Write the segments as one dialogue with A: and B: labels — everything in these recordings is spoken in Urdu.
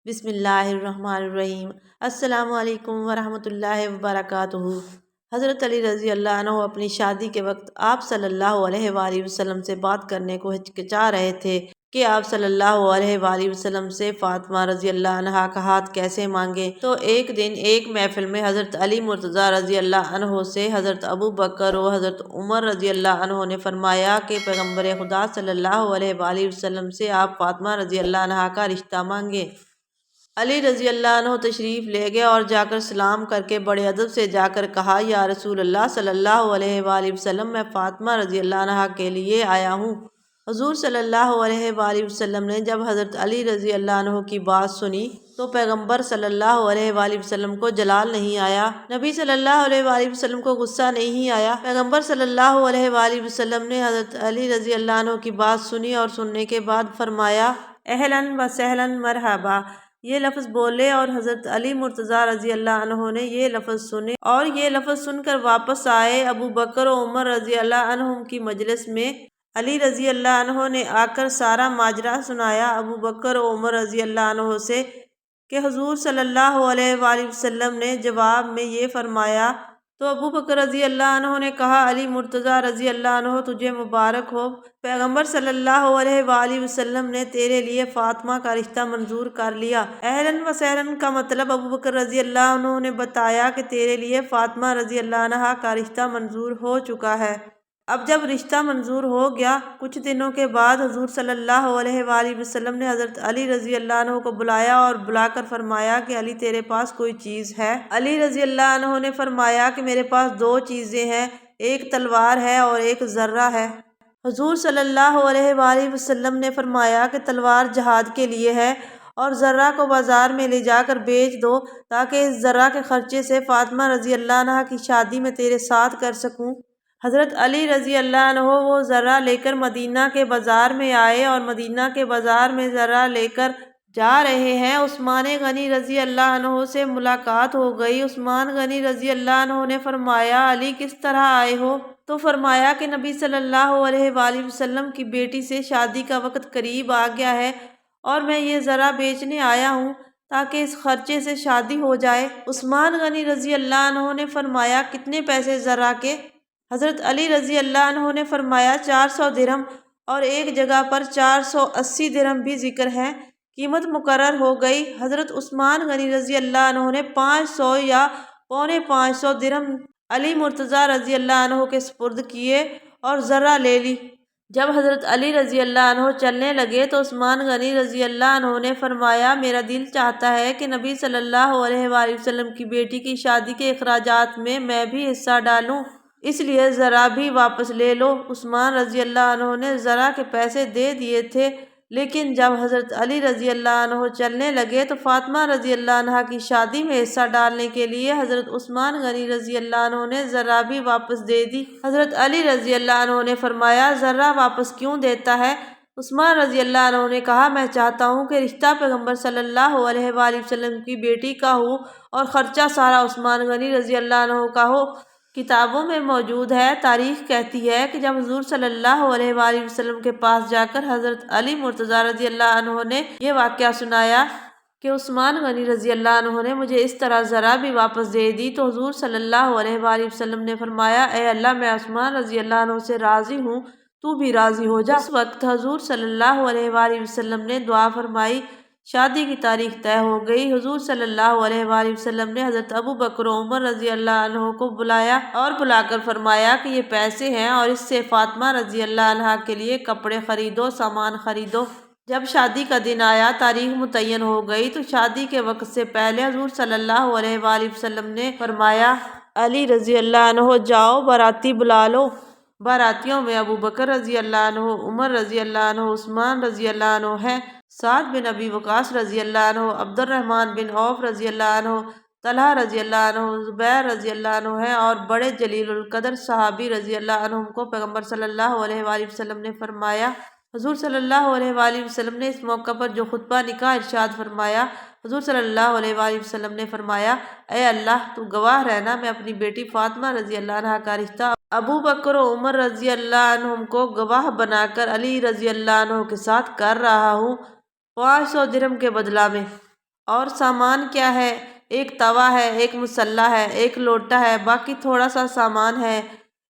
A: بسم اللہ الرحمن الرحیم۔ السلام علیکم ورحمۃ اللہ وبرکاتہ۔ حضرت علی رضی اللہ عنہ اپنی شادی کے وقت آپ صلی اللہ علیہ وآلہ وسلم سے بات کرنے کو ہچکچا رہے تھے کہ آپ صلی اللہ علیہ وآلہ وسلم سے فاطمہ رضی اللہ عنہا کا ہاتھ کیسے مانگیں۔ تو ایک دن ایک محفل میں حضرت علی مرتضیٰ رضی اللہ عنہ سے حضرت ابو بکر و حضرت عمر رضی اللہ عنہ نے فرمایا کہ پیغمبر خدا صلی اللہ علیہ وآلہ وسلم سے آپ فاطمہ رضی اللہ عنہا کا رشتہ مانگیں۔ علی رضی اللہ عنہ تشریف لے گئے اور جا کر سلام کر کے بڑے ادب سے جا کر کہا، یا رسول اللہ صلی اللہ علیہ وآلہ وسلم، میں فاطمہ رضی اللہ عنہ کے لیے آیا ہوں۔ حضور صلی اللہ علیہ وآلہ وسلم نے جب حضرت علی رضی اللہ عنہ کی بات سنی تو پیغمبر صلی اللہ علیہ وآلہ وسلم کو جلال نہیں آیا، نبی صلی اللہ علیہ وآلہ وسلم کو غصہ نہیں آیا۔ پیغمبر صلی اللہ علیہ وآلہ وسلم نے حضرت علی رضی اللہ عنہ کی بات سنی اور سننے کے بعد فرمایا، اہلاً و سہلاً مرحبا، یہ لفظ بولے، اور حضرت علی مرتضیٰ رضی اللہ عنہ نے یہ لفظ سنے اور یہ لفظ سن کر واپس آئے۔ ابو بکر و عمر رضی اللہ عنہم کی مجلس میں علی رضی اللہ عنہ نے آ کر سارا ماجرا سنایا ابو بکر و عمر رضی اللہ عنہ سے کہ حضور صلی اللہ علیہ وآلہ وسلم نے جواب میں یہ فرمایا۔ تو ابو بکر رضی اللہ عنہ نے کہا، علی مرتضیٰ رضی اللہ عنہ، تجھے مبارک ہو، پیغمبر صلی اللہ علیہ وآلہ وسلم نے تیرے لیے فاطمہ کا رشتہ منظور کر لیا۔ اہلاً و سہلاً کا مطلب ابو بکر رضی اللہ عنہ نے بتایا کہ تیرے لیے فاطمہ رضی اللہ عنہا کا رشتہ منظور ہو چکا ہے۔ اب جب رشتہ منظور ہو گیا، کچھ دنوں کے بعد حضور صلی اللہ علیہ وآلہ وسلم نے حضرت علی رضی اللہ عنہ کو بلایا اور بلا کر فرمایا کہ علی، تیرے پاس کوئی چیز ہے؟ علی رضی اللہ عنہ نے فرمایا کہ میرے پاس دو چیزیں ہیں، ایک تلوار ہے اور ایک ذرہ ہے۔ حضور صلی اللہ علیہ وآلہ وسلم نے فرمایا کہ تلوار جہاد کے لیے ہے اور ذرہ کو بازار میں لے جا کر بیچ دو تاکہ اس ذرہ کے خرچے سے فاطمہ رضی اللہ عنہا کی شادی میں تیرے ساتھ کر سکوں۔ حضرت علی رضی اللہ عنہ وہ ذرہ لے کر مدینہ کے بازار میں آئے اور مدینہ کے بازار میں ذرہ لے کر جا رہے ہیں۔ عثمان غنی رضی اللہ عنہ سے ملاقات ہو گئی۔ عثمان غنی رضی اللہ عنہ نے فرمایا، علی کس طرح آئے ہو؟ تو فرمایا کہ نبی صلی اللہ علیہ وآلہ وسلم کی بیٹی سے شادی کا وقت قریب آ گیا ہے اور میں یہ ذرہ بیچنے آیا ہوں تاکہ اس خرچے سے شادی ہو جائے۔ عثمان غنی رضی اللہ عنہ نے فرمایا، کتنے پیسے ذرہ کے؟ حضرت علی رضی اللہ عنہ نے فرمایا، 400 درہم، اور ایک جگہ پر 480 درہم بھی ذکر ہے۔ قیمت مقرر ہو گئی۔ حضرت عثمان غنی رضی اللہ عنہ نے 500 یا پونے 500 درہم علی مرتضیٰ رضی اللہ عنہ کے سپرد کیے اور ذرہ لے لی۔ جب حضرت علی رضی اللہ عنہ چلنے لگے تو عثمان غنی رضی اللہ عنہ نے فرمایا، میرا دل چاہتا ہے کہ نبی صلی اللہ علیہ وآلہ وسلم کی بیٹی کی شادی کے اخراجات میں بھی حصہ ڈالوں، اس لیے ذرہ بھی واپس لے لو۔ عثمان رضی اللہ عنہ نے ذرہ کے پیسے دے دیے تھے، لیکن جب حضرت علی رضی اللہ عنہ چلنے لگے تو فاطمہ رضی اللہ عنہا کی شادی میں حصہ ڈالنے کے لیے حضرت عثمان غنی رضی اللہ عنہ نے ذرہ بھی واپس دے دی۔ حضرت علی رضی اللہ عنہ نے فرمایا، ذرہ واپس کیوں دیتا ہے؟ عثمان رضی اللہ عنہ نے کہا، میں چاہتا ہوں کہ رشتہ پیغمبر صلی اللہ علیہ وآلہ وسلم کی بیٹی کا ہو اور خرچہ سارا عثمان غنی رضی اللہ عنہ کا ہو۔ کتابوں میں موجود ہے، تاریخ کہتی ہے کہ جب حضور صلی اللہ علیہ وآلہ وسلم کے پاس جا کر حضرت علی مرتضیٰ رضی اللہ عنہ نے یہ واقعہ سنایا کہ عثمان غنی رضی اللہ عنہ نے مجھے اس طرح ذرہ بھی واپس دے دی، تو حضور صلی اللہ علیہ وآلہ وسلم نے فرمایا، اے اللہ، میں عثمان رضی اللہ عنہ سے راضی ہوں، تو بھی راضی ہو جا۔ اس وقت حضور صلی اللہ علیہ وآلہ وسلم نے دعا فرمائی، شادی کی تاریخ طے ہو گئی۔ حضور صلی اللہ علیہ وآلہ وسلم نے حضرت ابو بکر و عمر رضی اللہ عنہ کو بلایا اور بلا کر فرمایا کہ یہ پیسے ہیں اور اس سے فاطمہ رضی اللہ عنہا کے لیے کپڑے خریدو، سامان خریدو۔ جب شادی کا دن آیا، تاریخ متعین ہو گئی، تو شادی کے وقت سے پہلے حضور صلی اللہ علیہ وآلہ وسلم نے فرمایا، علی رضی اللہ عنہ، جاؤ باراتی بلا لو۔ باراتیوں میں ابو بکر رضی اللہ عنہ، عمر رضی اللہ عنہ، عثمان رضی اللہ عنہ ہیں، سعد بن ابی وقاص رضی اللہ عنہ، عبد الرحمن بن عوف رضی اللہ عنہ، طلحہ رضی اللہ عنہ، زبیر رضی اللہ عنہ ہیں، اور بڑے جلیل القدر صحابی رضی اللہ عنہم کو پیغمبر صلی اللہ علیہ وآلہ وسلم نے فرمایا۔ حضور صلی اللہ علیہ وآلہ وسلم نے اس موقع پر جو خطبہ نکاح ارشاد فرمایا، حضور صلی اللہ علیہ وآلہ وسلم نے فرمایا، اے اللہ، تو گواہ رہنا، میں اپنی بیٹی فاطمہ رضی اللہ عنہا کا رشتہ ابو بکر و عمر رضی اللہ عنہم کو گواہ بنا کر علی رضی اللہ عنہ کے ساتھ کر رہا ہوں، 500 درہم کے بدلہ میں۔ اور سامان کیا ہے؟ ایک توا ہے، ایک مسلح ہے، ایک لوٹا ہے، باقی تھوڑا سا سامان ہے۔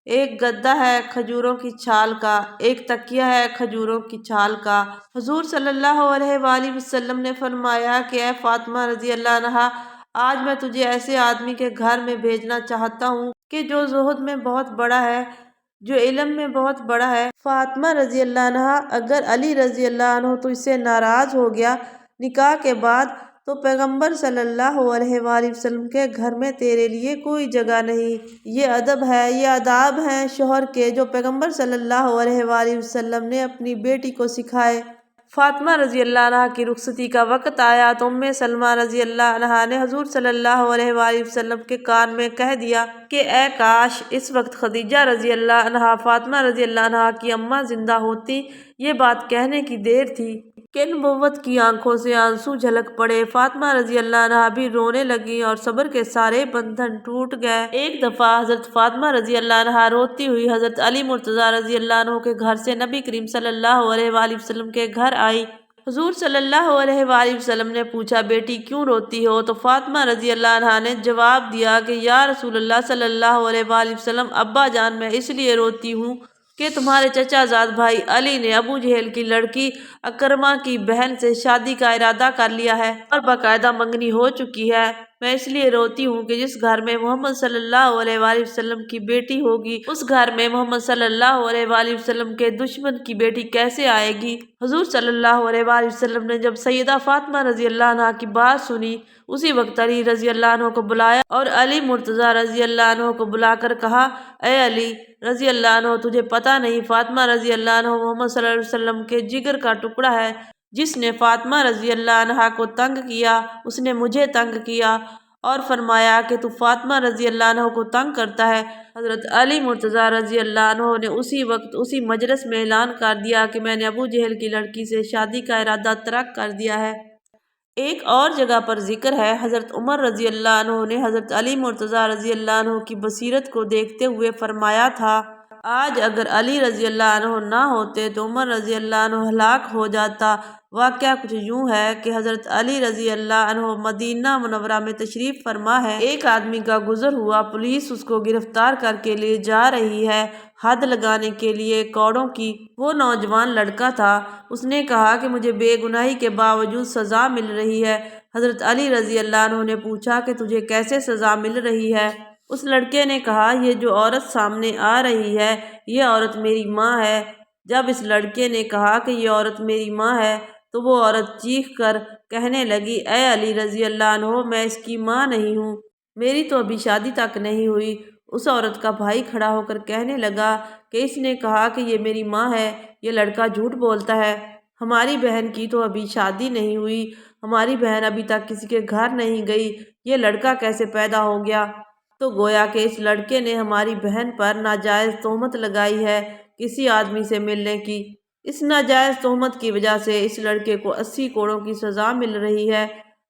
A: ایک گدا ہے کھجوروں کی چھال کا، ایک تکیہ ہے کھجوروں کی چھال کا۔ حضور صلی اللہ علیہ وآلہ وسلم نے فرمایا کہ اے فاطمہ رضی اللہ عنہا، آج میں تجھے ایسے آدمی کے گھر میں بھیجنا چاہتا ہوں کہ جو زہد میں بہت بڑا ہے، جو علم میں بہت بڑا ہے۔ فاطمہ رضی اللہ عنہا، اگر علی رضی اللہ عنہ تجھ سے ناراض ہو گیا نکاح کے بعد، تو پیغمبر صلی اللہ علیہ وآلہ وسلم کے گھر میں تیرے لیے کوئی جگہ نہیں۔ یہ ادب ہے، یہ آداب ہیں شوہر کے جو پیغمبر صلی اللہ علیہ وآلہ وسلم نے اپنی بیٹی کو سکھائے۔ فاطمہ رضی اللہ عنہا کی رخصتی کا وقت آیا تو ام سلمہ رضی اللہ عنہا نے حضور صلی اللہ علیہ وآلہ وسلم کے کان میں کہہ دیا کہ اے کاش اس وقت خدیجہ رضی اللہ عنہا فاطمہ رضی اللہ عنہا کی اماں زندہ ہوتی۔ یہ بات کہنے کی دیر تھی کہ نبوت کی آنکھوں سے آنسو جھلک پڑے۔ فاطمہ رضی اللہ عنہا بھی رونے لگیں اور صبر کے سارے بندھن ٹوٹ گئے۔ ایک دفعہ حضرت فاطمہ رضی اللہ عنہا روتی ہوئی حضرت علی مرتضیٰ رضی اللہ عنہ کے گھر سے نبی کریم صلی اللہ علیہ وآلہ وسلم کے گھر آئی۔ حضور صلی اللہ علیہ وآلہ وسلم نے پوچھا بیٹی کیوں روتی ہو؟ تو فاطمہ رضی اللہ عنہا نے جواب دیا کہ یا رسول اللہ صلی اللہ علیہ وآلہ وسلم، ابا جان میں اس لیے روتی ہوں کہ تمہارے چچا زاد بھائی علی نے ابو جہل کی لڑکی اکرمہ کی بہن سے شادی کا ارادہ کر لیا ہے اور باقاعدہ منگنی ہو چکی ہے۔ میں اس لیے روتی ہوں کہ جس گھر میں محمد صلی اللہ علیہ وآلہ وسلم کی بیٹی ہوگی، اس گھر میں محمد صلی اللہ علیہ وآلہ وسلم کے دشمن کی بیٹی کیسے آئے گی؟ حضور صلی اللہ علیہ وآلہ وسلم نے جب سیدہ فاطمہ رضی اللہ عنہا کی بات سنی، اسی وقت علی رضی اللہ عنہ کو بلایا اور علی مرتضیٰ رضی اللہ عنہ کو بلا کر کہا، اے علی رضی اللہ عنہ، تجھے پتہ نہیں فاطمہ رضی اللہ عنہ محمد صلی اللہ علیہ وسلم کے جگر کا ٹکڑا ہے۔ جس نے فاطمہ رضی اللہ عنہا کو تنگ کیا اس نے مجھے تنگ کیا اور فرمایا کہ تو فاطمہ رضی اللہ عنہ کو تنگ کرتا ہے۔ حضرت علی مرتضیٰ رضی اللہ عنہ نے اسی وقت اسی مجلس میں اعلان کر دیا کہ میں نے ابو جہل کی لڑکی سے شادی کا ارادہ ترک کر دیا ہے۔ ایک اور جگہ پر ذکر ہے حضرت عمر رضی اللہ عنہ نے حضرت علی مرتضیٰ رضی اللہ عنہ کی بصیرت کو دیکھتے ہوئے فرمایا تھا، آج اگر علی رضی اللہ عنہ نہ ہوتے تو عمر رضی اللہ عنہ ہلاک ہو جاتا۔ واقعہ کچھ یوں ہے کہ حضرت علی رضی اللہ عنہ مدینہ منورہ میں تشریف فرما ہے۔ ایک آدمی کا گزر ہوا، پولیس اس کو گرفتار کر کے لے جا رہی ہے حد لگانے کے لیے کوڑوں کی۔ وہ نوجوان لڑکا تھا، اس نے کہا کہ مجھے بے گناہی کے باوجود سزا مل رہی ہے۔ حضرت علی رضی اللہ عنہ نے پوچھا کہ تجھے کیسے سزا مل رہی ہے؟ اس لڑکے نے کہا، یہ جو عورت سامنے آ رہی ہے یہ عورت میری ماں ہے۔ جب اس لڑکے نے کہا کہ یہ عورت میری ماں ہے تو وہ عورت چیخ کر کہنے لگی، اے علی رضی اللہ عنہ، میں اس کی ماں نہیں ہوں، میری تو ابھی شادی تک نہیں ہوئی۔ اس عورت کا بھائی کھڑا ہو کر کہنے لگا کہ اس نے کہا کہ یہ میری ماں ہے، یہ لڑکا جھوٹ بولتا ہے، ہماری بہن کی تو ابھی شادی نہیں ہوئی، ہماری بہن ابھی تک کسی کے گھر نہیں گئی، یہ لڑکا کیسے پیدا ہو گیا؟ تو گویا کہ اس لڑکے نے ہماری بہن پر ناجائز تہمت لگائی ہے کسی آدمی سے ملنے کی۔ اس ناجائز تہمت کی وجہ سے اس لڑکے کو 80 کوڑوں کی سزا مل رہی ہے۔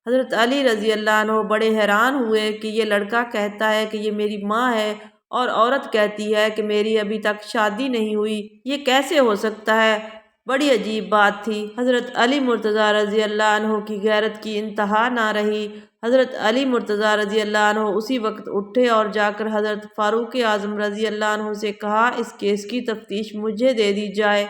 A: حضرت علی رضی اللہ عنہ بڑے حیران ہوئے کہ یہ لڑکا کہتا ہے کہ یہ میری ماں ہے اور عورت کہتی ہے کہ میری ابھی تک شادی نہیں ہوئی، یہ کیسے ہو سکتا ہے؟ بڑی عجیب بات تھی۔ حضرت علی مرتضیٰ رضی اللہ عنہ کی غیرت کی انتہا نہ رہی۔ حضرت علی مرتضیٰ رضی اللہ عنہ اسی وقت اٹھے اور جا کر حضرت فاروق اعظم رضی اللہ عنہ سے کہا، اس کیس کی تفتیش مجھے دے دی جائے۔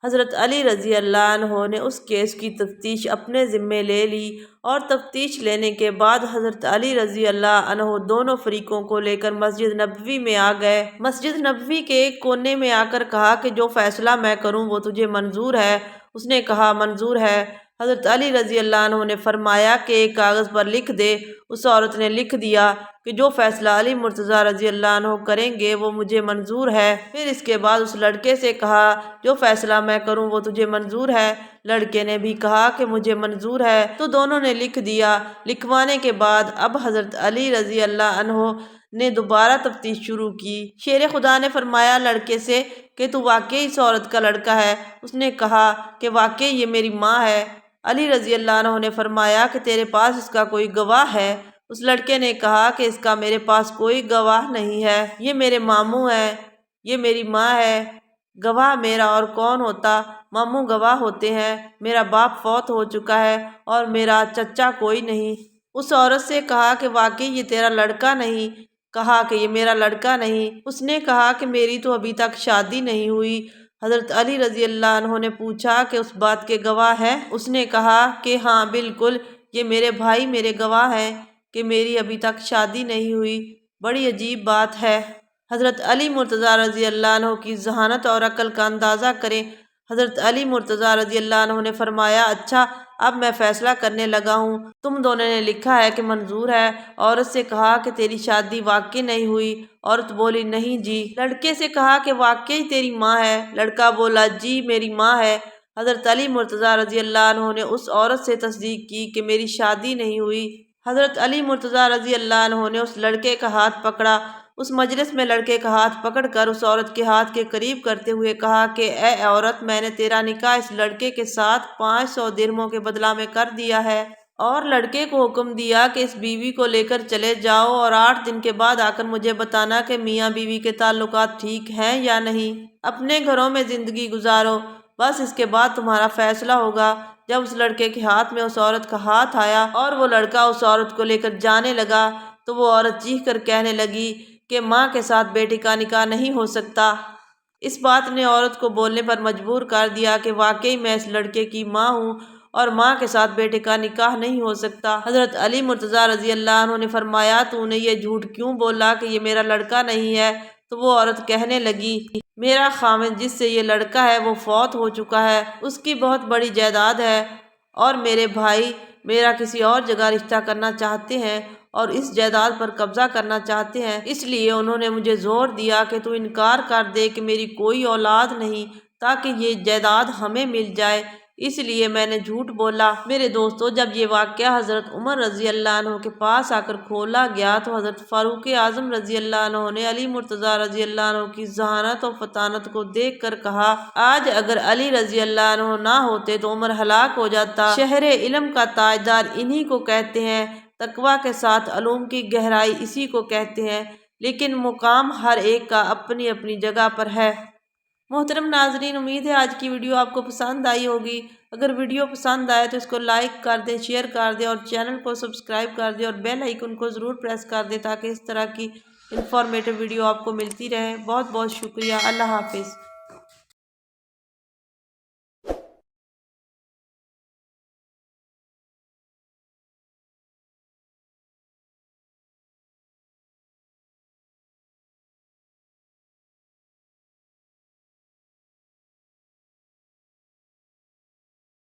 A: حضرت علی رضی اللہ عنہ نے اس کیس کی تفتیش اپنے ذمے لے لی اور تفتیش لینے کے بعد حضرت علی رضی اللہ عنہ دونوں فریقوں کو لے کر مسجد نبوی میں آ گئے۔ مسجد نبوی کے ایک کونے میں آ کر کہا کہ جو فیصلہ میں کروں وہ تجھے منظور ہے؟ اس نے کہا منظور ہے۔ حضرت علی رضی اللہ عنہ نے فرمایا کہ ایک کاغذ پر لکھ دے۔ اس عورت نے لکھ دیا کہ جو فیصلہ علی مرتضیٰ رضی اللہ عنہ کریں گے وہ مجھے منظور ہے۔ پھر اس کے بعد اس لڑکے سے کہا، جو فیصلہ میں کروں وہ تجھے منظور ہے؟ لڑکے نے بھی کہا کہ مجھے منظور ہے۔ تو دونوں نے لکھ دیا۔ لکھوانے کے بعد اب حضرت علی رضی اللہ عنہ نے دوبارہ تفتیش شروع کی۔ شیر خدا نے فرمایا لڑکے سے کہ تو واقعی اس عورت کا لڑکا ہے؟ اس نے کہا کہ واقعی یہ میری ماں ہے۔ علی رضی اللہ عنہ نے فرمایا کہ تیرے پاس اس کا کوئی گواہ ہے؟ اس لڑکے نے کہا کہ اس کا میرے پاس کوئی گواہ نہیں ہے، یہ میرے ماموں ہیں، یہ میری ماں ہے۔ گواہ میرا اور کون ہوتا، ماموں گواہ ہوتے ہیں، میرا باپ فوت ہو چکا ہے اور میرا چچا کوئی نہیں۔ اس عورت سے کہا کہ واقعی یہ تیرا لڑکا نہیں؟ کہا کہ یہ میرا لڑکا نہیں۔ اس نے کہا کہ میری تو ابھی تک شادی نہیں ہوئی۔ حضرت علی رضی اللہ عنہ نے پوچھا کہ اس بات کے گواہ ہے؟ اس نے کہا کہ ہاں بالکل، یہ میرے بھائی میرے گواہ ہیں کہ میری ابھی تک شادی نہیں ہوئی۔ بڑی عجیب بات ہے۔ حضرت علی مرتضیٰ رضی اللہ عنہ کی ذہانت اور عقل کا اندازہ کریں۔ حضرت علی مرتضیٰ رضی اللہ عنہ نے فرمایا، اچھا اب میں فیصلہ کرنے لگا ہوں، تم دونوں نے لکھا ہے کہ منظور ہے۔ عورت سے کہا کہ تیری شادی واقعی نہیں ہوئی؟ عورت بولی نہیں جی۔ لڑکے سے کہا کہ واقعی تیری ماں ہے؟ لڑکا بولا جی میری ماں ہے۔ حضرت علی مرتضیٰ رضی اللہ عنہ نے اس عورت سے تصدیق کی کہ میری شادی نہیں ہوئی۔ حضرت علی مرتضیٰ رضی اللہ عنہ نے اس لڑکے کا ہاتھ پکڑا۔ اس مجلس میں لڑکے کا ہاتھ پکڑ کر اس عورت کے ہاتھ کے قریب کرتے ہوئے کہا کہ اے عورت، میں نے تیرا نکاح اس لڑکے کے ساتھ 500 درہموں کے بدلہ میں کر دیا ہے۔ اور لڑکے کو حکم دیا کہ اس بیوی کو لے کر چلے جاؤ اور 8 دن کے بعد آ کر مجھے بتانا کہ میاں بیوی کے تعلقات ٹھیک ہیں یا نہیں۔ اپنے گھروں میں زندگی گزارو، بس اس کے بعد تمہارا فیصلہ ہوگا۔ جب اس لڑکے کے ہاتھ میں اس عورت کا ہاتھ آیا اور وہ لڑکا اس عورت کو لے کر جانے لگا تو وہ عورت چیخ کر کہنے لگی کہ ماں کے ساتھ بیٹے کا نکاح نہیں ہو سکتا۔ اس بات نے عورت کو بولنے پر مجبور کر دیا کہ واقعی میں اس لڑکے کی ماں ہوں اور ماں کے ساتھ بیٹے کا نکاح نہیں ہو سکتا۔ حضرت علی مرتضیٰ رضی اللہ عنہ نے فرمایا، تو نے یہ جھوٹ کیوں بولا کہ یہ میرا لڑکا نہیں ہے؟ تو وہ عورت کہنے لگی، میرا خاوند جس سے یہ لڑکا ہے وہ فوت ہو چکا ہے، اس کی بہت بڑی جائیداد ہے اور میرے بھائی میرا کسی اور جگہ رشتہ کرنا چاہتے ہیں اور اس جائیداد پر قبضہ کرنا چاہتے ہیں، اس لیے انہوں نے مجھے زور دیا کہ تو انکار کر دے کہ میری کوئی اولاد نہیں تاکہ یہ جائیداد ہمیں مل جائے، اس لیے میں نے جھوٹ بولا۔ میرے دوستو، جب یہ واقعہ حضرت عمر رضی اللہ عنہ کے پاس آ کر کھولا گیا تو حضرت فاروق اعظم رضی اللہ عنہ نے علی مرتضیٰ رضی اللہ عنہ کی ذہانت و فطانت کو دیکھ کر کہا، آج اگر علی رضی اللہ عنہ نہ ہوتے تو عمر ہلاک ہو جاتا۔ شہر علم کا تاجدار انہی کو کہتے ہیں، تقویٰ کے ساتھ علوم کی گہرائی اسی کو کہتے ہیں، لیکن مقام ہر ایک کا اپنی اپنی جگہ پر ہے۔ محترم ناظرین، امید ہے آج کی ویڈیو آپ کو پسند آئی ہوگی۔ اگر ویڈیو پسند آئے تو اس کو لائک کر دیں، شیئر کر دیں اور چینل کو سبسکرائب کر دیں اور بیل آئیکن کو ضرور پریس کر دیں تاکہ اس طرح کی انفارمیٹیو ویڈیو آپ کو ملتی رہے۔ بہت بہت شکریہ۔ اللہ حافظ۔